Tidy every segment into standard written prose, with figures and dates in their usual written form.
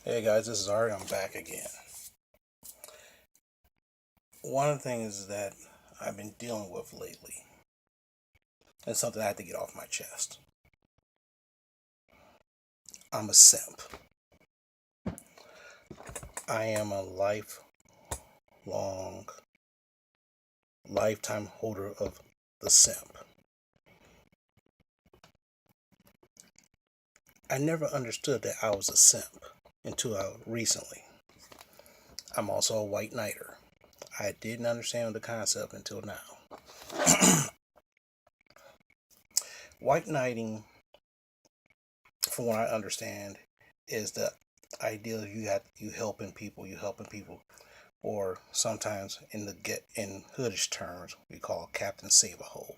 Hey guys, this is Ari. I'm back again. One of the things that I've been dealing with lately is something I have to get off my chest. I'm a simp. I am a lifelong, lifetime holder of the simp. I never understood that I was a simp until recently. I'm also a white knighter. I didn't understand the concept until now. White knighting, from what I understand, is the idea of you helping people, or sometimes in hoodish terms we call Captain Save a Hole.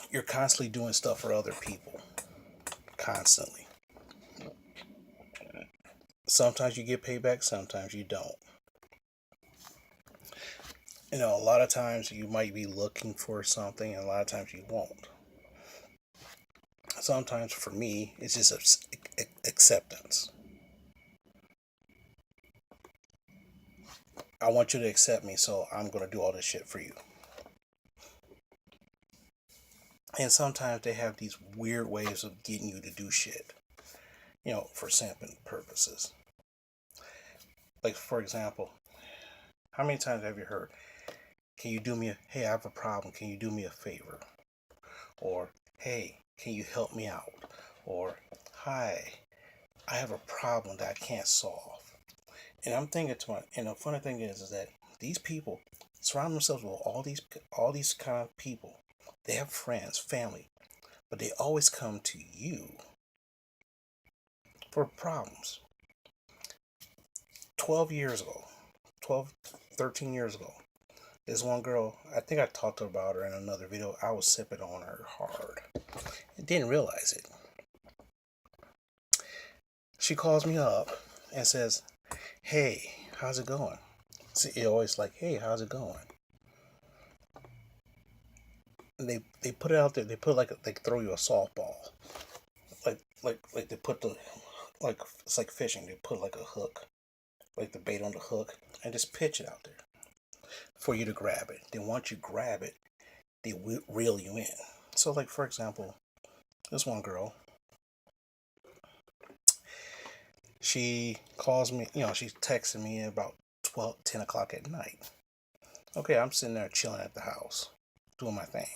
You're constantly doing stuff for other people, constantly. Sometimes you get payback, sometimes you don't. A lot of times you might be looking for something, and a lot of times you won't. Sometimes for me, it's just acceptance. I want you to accept me, so I'm going to do all this shit for you. And sometimes they have these weird ways of getting you to do shit, for simping purposes. Like, for example, how many times have you heard, hey, I have a problem, can you do me a favor? Or, hey, can you help me out? Or, hi, I have a problem that I can't solve. And I'm thinking and the funny thing is that these people surround themselves with all these kind of people. They have friends, family, but they always come to you for problems. 12 years ago, 12, 13 years ago, this one girl, I think I talked about her in another video. I was sipping on her hard. I didn't realize it. She calls me up and says, hey, how's it going? See, always like, hey, how's it going? And they put it out there. They put they throw you a softball, like they put it's like fishing. They put like a hook, like the bait on the hook, and just pitch it out there for you to grab it. Then once you grab it, they reel you in. So, like, for example, this one girl, she calls me, she's texting me about 10 o'clock at night. Okay, I'm sitting there chilling at the house, doing my thing,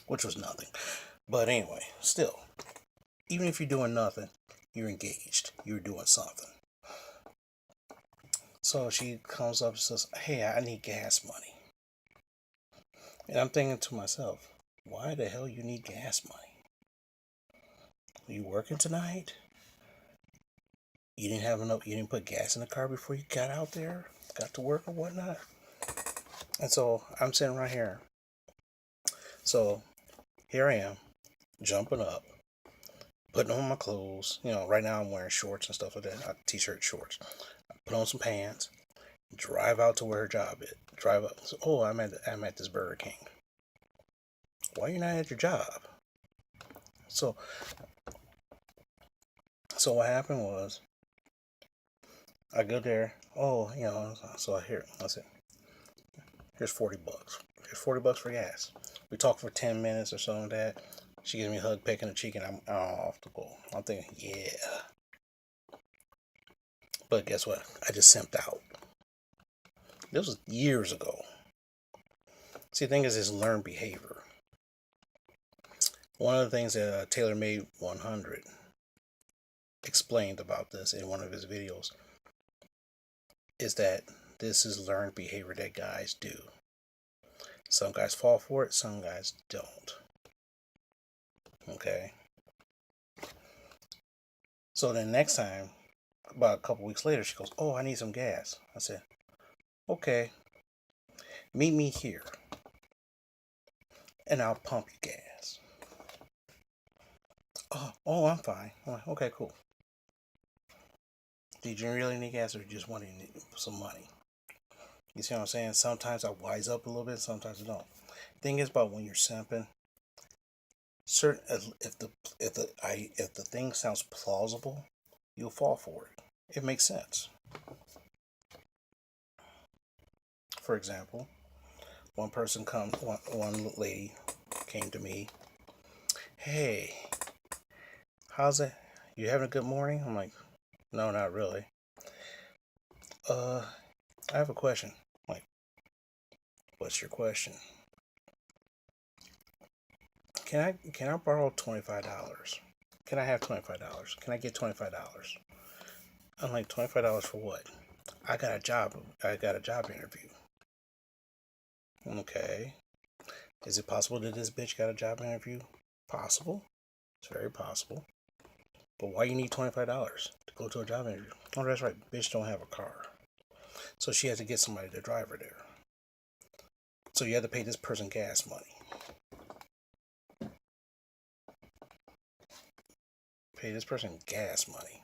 which was nothing. But anyway, still, even if you're doing nothing, you're engaged, you're doing something. So she comes up and says, hey, I need gas money. And I'm thinking to myself, why the hell you need gas money? Are you working tonight? You didn't have enough, you didn't put gas in the car before you got out there, got to work or whatnot? And so I'm sitting right here. So here I am, jumping up, putting on my clothes. Right now I'm wearing shorts and stuff like that, t-shirt, shorts. I put on some pants, drive out to where her job is. Drive up. So, oh, I'm at this Burger King. Why are you not at your job? So what happened was, I go there. Oh, so I said, here's $40. Here's $40 for gas. We talk for 10 minutes or something like that. She gives me a hug, pecking the cheek, and I'm off to go. I'm thinking, yeah. But guess what? I just simped out. This was years ago. See, the thing is learned behavior. One of the things that TaylorMade 100 explained about this in one of his videos is that this is learned behavior that guys do. Some guys fall for it, some guys don't. Okay? So then next time, about a couple weeks later, she goes, oh, I need some gas. I said, okay, meet me here and I'll pump you gas. Oh, I'm fine. I'm like, okay, cool. Did you really need gas or just wanted some money? You see what I'm saying? Sometimes I wise up a little bit, sometimes I don't. Thing is about when you're simping, certain if the thing sounds plausible, you'll fall for it. It makes sense. For example, one lady came to me. Hey, how's it? You having a good morning? I'm like, no, not really. Uh, I have a question. I'm like, what's your question? Can I borrow $25? Can I have $25? Can I get $25? I'm like, $25 for what? I got a job. I got a job interview. Okay. Is it possible that this bitch got a job interview? Possible. It's very possible. But why you need $25 to go to a job interview? Oh, that's right. Bitch don't have a car. So she had to get somebody to drive her there. So you had to pay this person gas money. Pay this person gas money.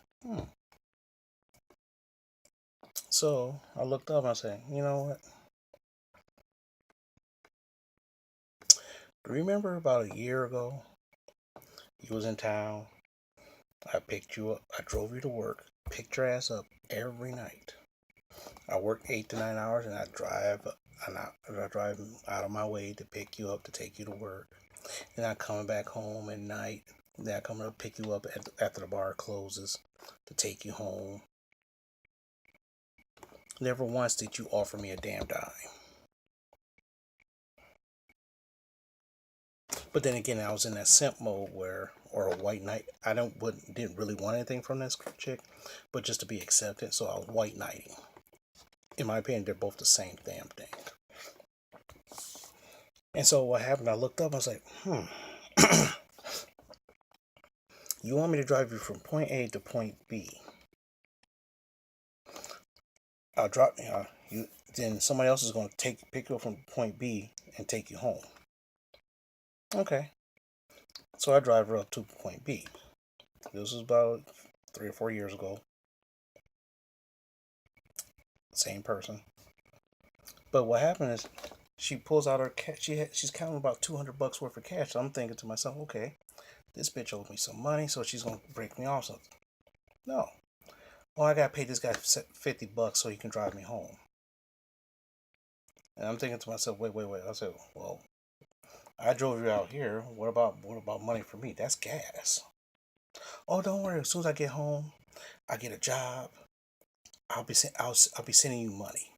So I looked up and I said, you know what? Remember about a year ago, you was in town. I picked you up. I drove you to work. Picked your ass up every night. I work 8 to 9 hours, and I drive out of my way to pick you up to take you to work. And I coming back home at night. Then I come to pick you up after the bar closes to take you home. Never once did you offer me a damn dime. But then again, I was in that simp mode or a white knight. Didn't really want anything from this chick, but just to be accepted. So I was white knighting. In my opinion, they're both the same damn thing. And so what happened? I looked up. I was like, you want me to drive you from point A to point B? I'll drop you. Then somebody else is going to pick you up from point B and take you home. Okay. So I drive her up to point B. This was about 3 or 4 years ago. Same person. But what happened is she pulls out her cash. She's counting about $200 worth of cash. So I'm thinking to myself, okay, this bitch owes me some money, so she's gonna break me off something. No. Oh, I gotta pay this guy $50 so he can drive me home. And I'm thinking to myself, wait. I said, well, I drove you out here. What about money for me? That's gas. Oh, don't worry. As soon as I get home, I get a job. I'll be sending you money.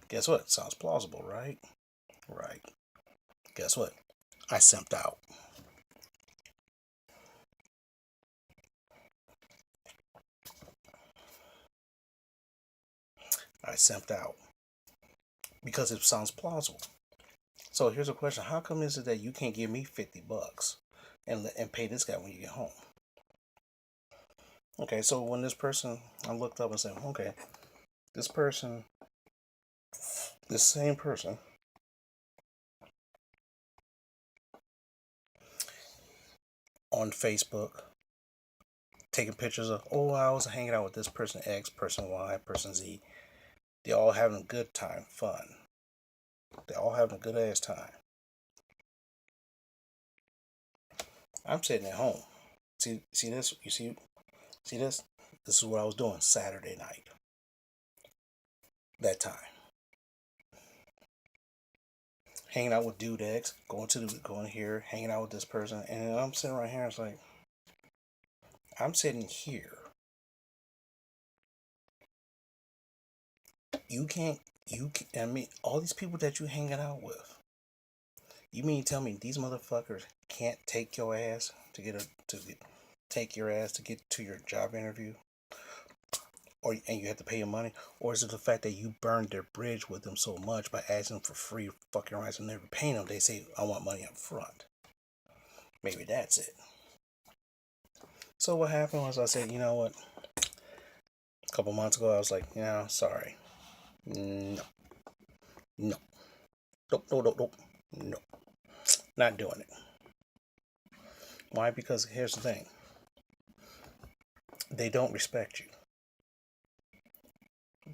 Guess what? Sounds plausible, right? Right. Guess what? I simped out. I simped out because it sounds plausible. So here's a question: how come is it that you can't give me $50 and pay this guy when you get home? Okay, so when this person, I looked up and said, okay, this person, this same person, on Facebook, taking pictures of, oh, I was hanging out with this person X, person Y, person Z. They all having a good time, fun. They all having a good ass time. I'm sitting at home. See this? You see this? This is what I was doing Saturday night. That time. Hanging out with dude X, going here, hanging out with this person, and I'm sitting right here. It's like I'm sitting here. You can't. I mean, all these people that you hanging out with. You mean tell me these motherfuckers can't take your ass take your ass to get to your job interview, and you have to pay your money, or is it the fact that you burned their bridge with them so much by asking them for free fucking rights and never paying them? They say I want money up front. Maybe that's it. So what happened was I said, you know what? A couple months ago, I was like, yeah, sorry, no, no, nope, no, not doing it. Why? Because here's the thing: they don't respect you.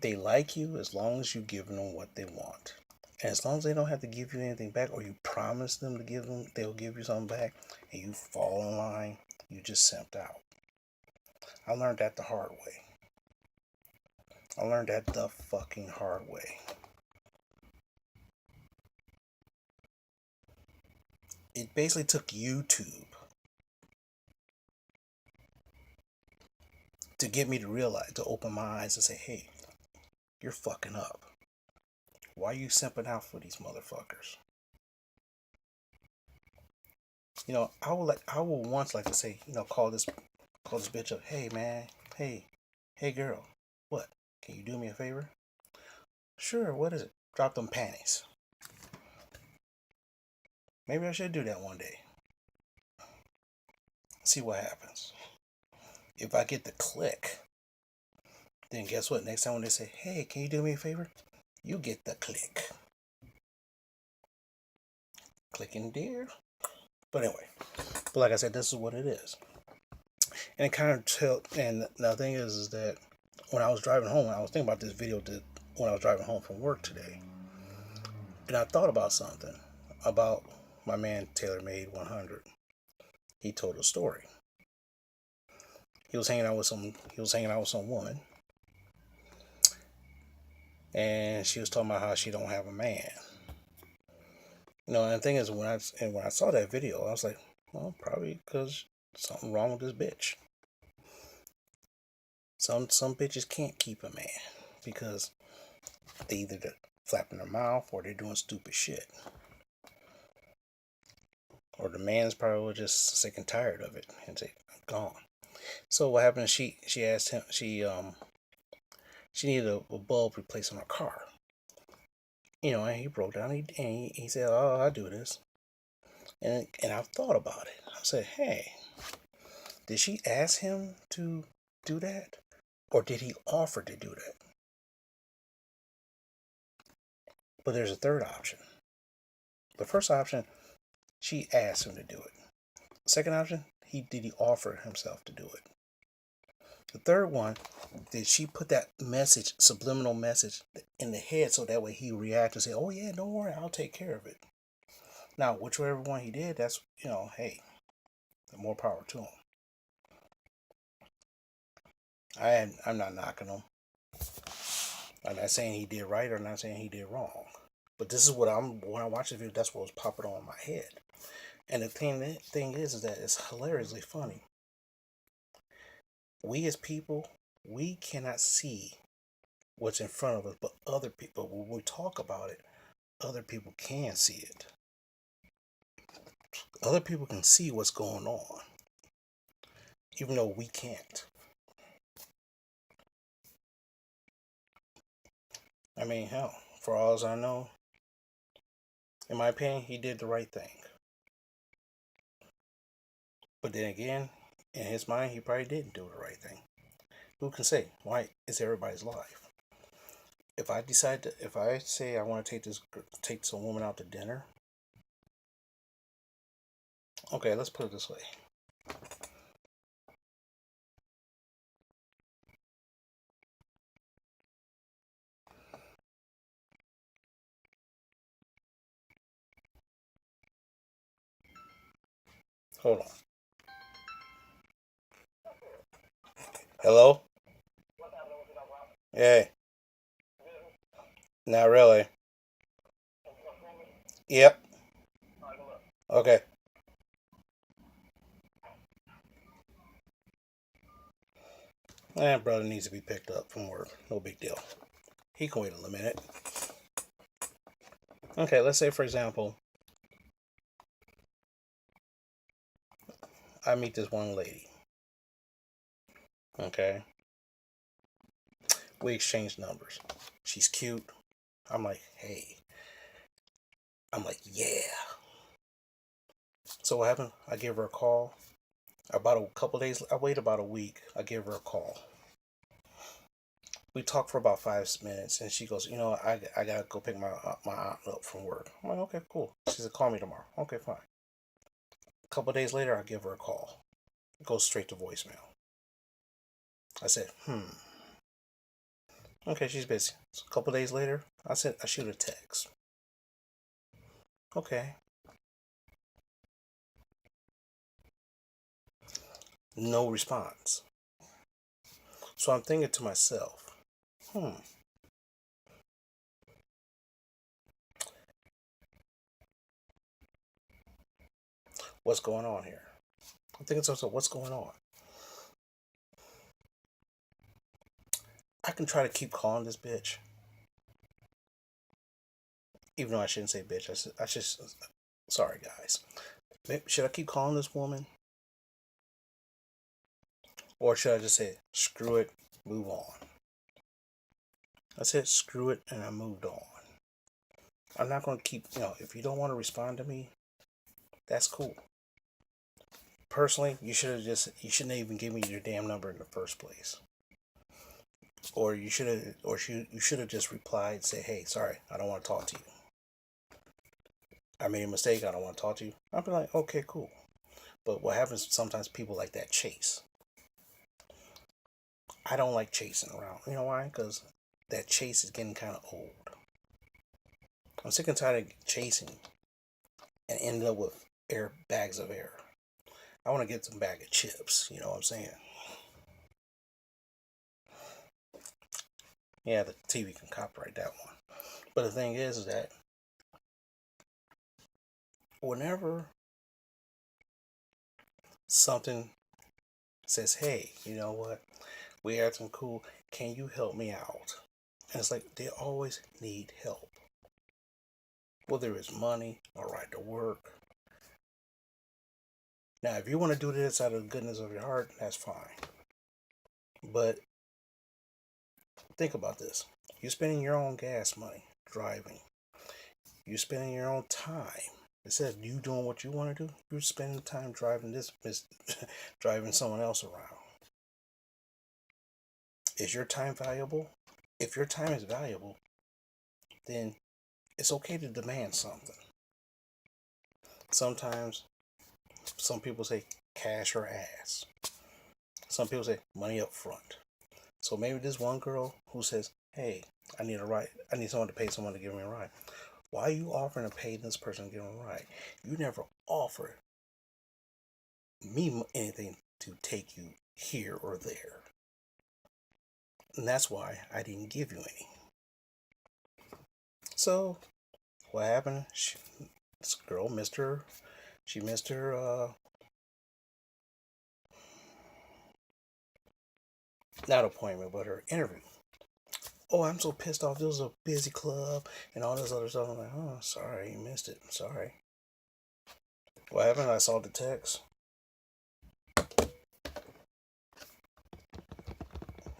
They like you as long as you give them what they want. And as long as they don't have to give you anything back, or you promise them to give them, they'll give you something back, and you fall in line, you just simped out. I learned that the hard way. I learned that the fucking hard way. It basically took YouTube to get me to realize, to open my eyes and say, hey, you're fucking up. Why are you simping out for these motherfuckers? You know, I will once like to say, you know, call this bitch up. Hey man, hey girl, what? Can you do me a favor? Sure, what is it? Drop them panties. Maybe I should do that one day. See what happens. If I get the click, then guess what? Next time when they say, hey, can you do me a favor? You get the click. Clicking dear. But anyway, but like I said, this is what it is. And it kind of and the thing is that when I was driving home, I was thinking about this video when I was driving home from work today. And I thought about something about my man Taylor Made 100. He told a story. He was hanging out with some woman, and she was talking about how she don't have a man. You know, and the thing is, when I saw that video, I was like, well, probably because something wrong with this bitch. Some bitches can't keep a man because they either flapping their mouth or they're doing stupid shit, or the man's probably just sick and tired of it and say, I'm gone. So what happened? She asked him. She needed a bulb replaced on her car. You know, and he broke down. He said, "Oh, I do this." And I've thought about it. I said, "Hey, did she ask him to do that, or did he offer to do that?" But there's a third option. The first option, she asked him to do it. The second option, did he offer himself to do it? The third one, did she put that message, subliminal message, in the head so that way he react and say, "Oh yeah, don't worry, I'll take care of it." Now, whichever one he did, that's, you know, hey, more power to him. I'm not knocking him. I'm not saying he did right or not saying he did wrong. But this is when I watch the video, that's what was popping on my head. And the thing is that it's hilariously funny. We as people, we cannot see what's in front of us, but other people, when we talk about it, other people can see it. Other people can see what's going on, even though we can't. I mean, hell, for all as I know, in my opinion, he did the right thing. But then again, in his mind, he probably didn't do the right thing. Who can say? Why? It's everybody's life. If I say I want to take some woman out to dinner, okay, let's put it this way. Hold on. Hello? Hey. Not really. Yep. Okay. Brother needs to be picked up from work. No big deal. He can wait a minute. Okay, let's say for example, I meet this one lady. Okay. We exchange numbers. She's cute. I'm like, hey. I'm like, yeah. So what happened? I give her a call. About a couple days, I wait about a week. I give her a call. We talk for about 5 minutes, and she goes, you know, I gotta go pick my aunt up from work. I'm like, okay, cool. She said, call me tomorrow. Okay, fine. A couple days later, I give her a call. It goes straight to voicemail. I said, Okay, she's busy. So a couple days later, I shoot a text. Okay. No response. So I'm thinking to myself, hmm, what's going on here? I'm thinking to myself, what's going on? I can try to keep calling this bitch, even though I shouldn't say bitch. Sorry guys. Should I keep calling this woman? Or should I just say, screw it, move on? I said, screw it, and I moved on. I'm not going to keep, if you don't want to respond to me, that's cool. Personally, you shouldn't even give me your damn number in the first place. Or you should have just replied, say, hey, sorry, I don't want to talk to you. I made a mistake, I don't want to talk to you. I'll be like, okay, cool. But what happens sometimes, people like that chase. I don't like chasing around. You know why? Because that chase is getting kind of old. I'm sick and tired of chasing and ending up with bags of air. I want to get some bag of chips. You know what I'm saying? Yeah, the TV can copyright that one. But the thing is that whenever something says, hey, you know what? We had some cool. Can you help me out? And it's like they always need help. Whether it's money or right to work. Now, if you want to do this out of the goodness of your heart, that's fine. But think about this. You're spending your own gas money driving. You're spending your own time. Instead of you doing what you want to do, you're spending time driving driving someone else around. Is your time valuable? If your time is valuable, then it's okay to demand something. Sometimes some people say cash or ass. Some people say money up front. So maybe this one girl who says, hey, I need a ride. I need someone to pay someone to give me a ride. Why are you offering to pay this person to give me a ride? You never offer me anything to take you here or there. And that's why I didn't give you any. So what happened? This girl missed her. She missed her. Not appointment, but her interview. Oh, I'm so pissed off. This was a busy club and all this other stuff. I'm like, oh, sorry, you missed it. Sorry. What happened? I saw the text.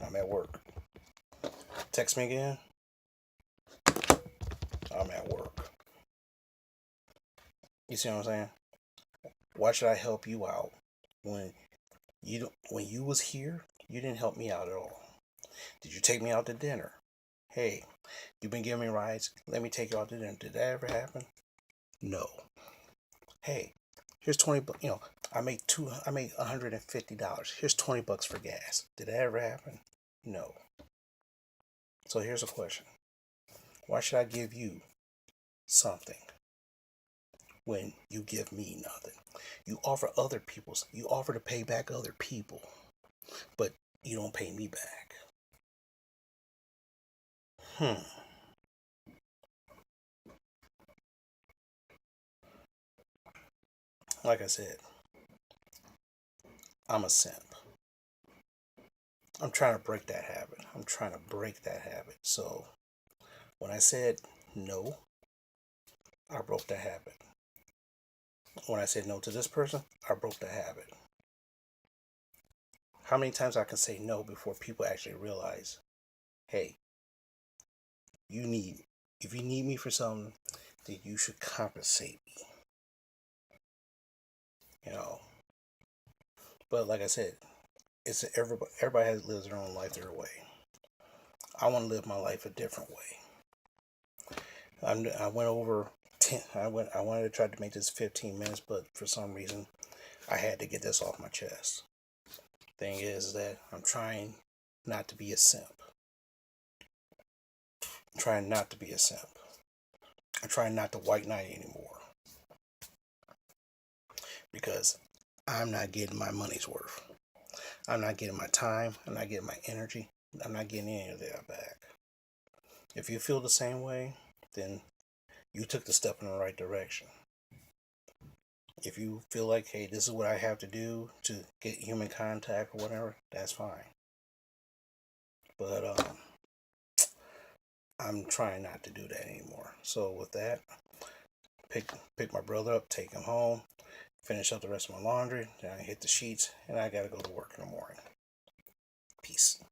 I'm at work. Text me again. I'm at work. You see what I'm saying? Why should I help you out when when you was here, you didn't help me out at all? Did you take me out to dinner? Hey, you've been giving me rides. Let me take you out to dinner. Did that ever happen? No. Hey, here's 20 bucks. I make $150. Here's 20 bucks for gas. Did that ever happen? No. So here's a question. Why should I give you something when you give me nothing? You offer you offer to pay back other people, but you don't pay me back. Like I said, I'm a simp. I'm trying to break that habit. So when I said no, I broke the habit. When I said no to this person, I broke the habit. How many times I can say no before people actually realize, hey, if you need me for something, then you should compensate me. You know. But like I said, it's everybody lives their own life their way. I want to live my life a different way. I went over 10. I wanted to try to make this 15 minutes, but for some reason, I had to get this off my chest. Thing is that I'm trying not to be a simp. I'm trying not to be a simp. I'm trying not to white knight anymore. Because I'm not getting my money's worth. I'm not getting my time. I'm not getting my energy. I'm not getting any of that back. If you feel the same way, then you took the step in the right direction. If you feel like, hey, this is what I have to do to get human contact or whatever, that's fine. But I'm trying not to do that anymore. So with that, pick my brother up, take him home, finish up the rest of my laundry, then I hit the sheets, and I gotta go to work in the morning. Peace.